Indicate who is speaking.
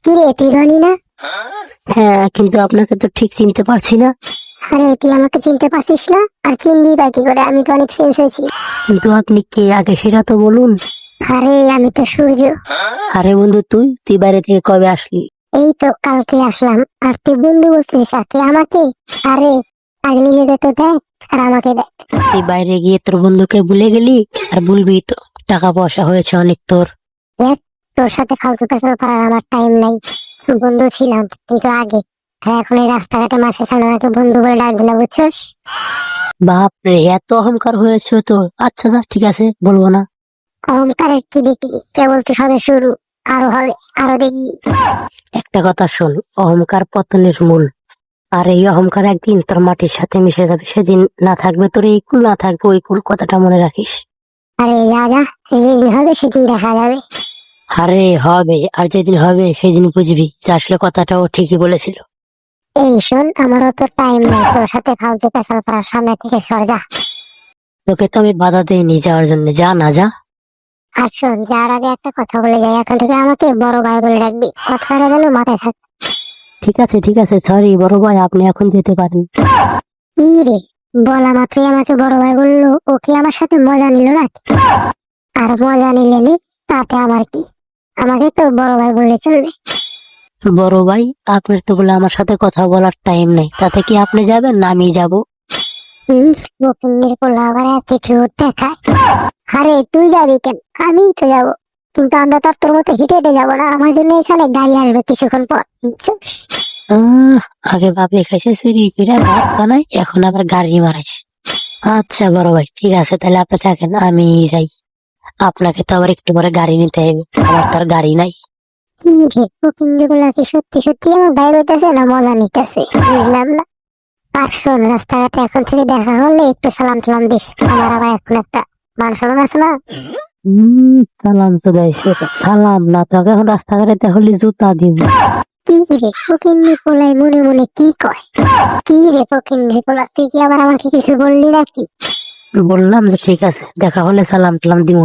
Speaker 1: কি রে, তুই রনি না?
Speaker 2: হ্যাঁ, কিন্তু আপনাকে তো ঠিক চিনতে পারছি না।
Speaker 1: আরে তুই আমাকে চিনতে পারছিস না? আর চিনবি বা কি করে? আমি তো অনেক চেঞ্জ হয়েছি।
Speaker 2: কিন্তু আপনি কে আগে সেটা তো বলুন।
Speaker 1: আরে আমি তো সূর্য।
Speaker 2: আরে বন্ধু, তুই বাইরে থেকে কবে আসলি?
Speaker 1: এই তো কালকে আসলাম। আর তুই বন্ধু বলছিস আগে আমাকে? আরে আগে নিজেকে তো দেখ, আর আমাকে দেখ।
Speaker 2: তুই বাইরে গিয়ে তোর বন্ধুকে ভুলে গেলি? আর ভুলবি তো, টাকা পয়সা হয়েছে অনেক তোর।
Speaker 1: দেখ, তোর সাথে ফালতু পেছাল করার আমার টাইম নাই। বন্ধু ছিলাম কিন্তু আগে, আর এখন এই রাস্তাঘাটে মাসের সামনে আমাকে বন্ধু বলে ডাকবি না, বুঝছস?
Speaker 2: বাপ রে, এত অহংকার হয়েছে তোর। আচ্ছা আচ্ছা, ঠিক আছে, বলবো না।
Speaker 1: অহংকারের কি দেখবি? কেবল তো সবে শুরু, আরো হবে, আরো দেখবি।
Speaker 2: একটা কথা শোন, অহংকার পতনের মূল। আর এই অহংকার একদিন তোর মাটির সাথে মিশে যাবে। সেদিন না থাকবে তোর এই কুল, না থাকবে ওই কুল, কথাটা মনে রাখিস।
Speaker 1: আরে যা যা, যেদিন হবে সেদিন দেখা যাবে।
Speaker 2: আরে হবে, আর যেদিন হবে সেদিন বুঝবি যে আসলে কথাটা ও ঠিকই বলেছিল।
Speaker 1: এই শোন, আমারও তো টাইম নেই তোর সাথে ফালতু পেছাল করার, সামনে থেকে সর যা।
Speaker 2: তোকে তো আমি বাধা দেইনি যাওয়ার জন্য, যা না যা।
Speaker 1: আর শোন, যার আগে একটা কথা বলে যাই, এখন থেকে আমাকে বড় ভাই বলে ডাকবি, কথাটা যেন মাথায় থাক।
Speaker 2: ঠিক আছে ঠিক আছে, সরি বড় ভাই, আপনি এখন যেতে পারেন।
Speaker 1: কি রে, বলা মাত্রই আমাকে বড় ভাই বললো? ও কি আমার সাথে মজা নিল নাকি? আর মজা নিলে নিক, তাতে আমার কি? আমাকে তো বড় ভাই বললে চলবে।
Speaker 2: বড় ভাই, আপনার তো বলে আমার সাথে কথা বলার টাইম নেই, তাতে কি আপনি যাবেন না আমি যাব?
Speaker 1: বকিন্নির পোলা আবার অ্যাটিটিউড দেখায়। আরে তুই যাবি কেন? আমিই তো যাবো। কিন্তু আমরা তো আর তোর মতো হেঁটে হেঁটে যাবো না, আমার জন্য এখানে গাড়ি আসবে কিছুক্ষণ পর, বুঝছো?
Speaker 2: আহ, আগে বাপে খাইছে চুরি করে ভাত বানাই, এখন আবার গাড়ি মারাইছে। আচ্ছা বড় ভাই, ঠিক আছে, তাহলে আপনি থাকেন, আমি যাই। আপনাকে তো আবার একটু পরে গাড়ি নিতে হবে, আমার তো আর গাড়ি নাই।
Speaker 1: কি রে, বকিন্নি পোলা কি সত্যি সত্যি আমার বাইরে হইতেছে না মজা নিতেছে? বুঝলাম না। আর শোন, রাস্তাঘাটে এখন থেকে দেখা হলে একটু সালাম টালাম দিস। আমার আবার এখন একটা মান সম্মান আছে না?
Speaker 2: সালাম তো দেয়, সেটা সালাম না, তোকে এখন রাস্তাঘাটে তাহলে জুতা দিব।
Speaker 1: কি রে ফকিন্নি পোলাই মনে মনে কি কয়? কি রে ফকিন্নি পোলা, তুই কি আবার আমাকে কিছু বললি নাকি?
Speaker 2: বললাম যে ঠিক আছে, দেখা হলে সালাম টালাম দিব।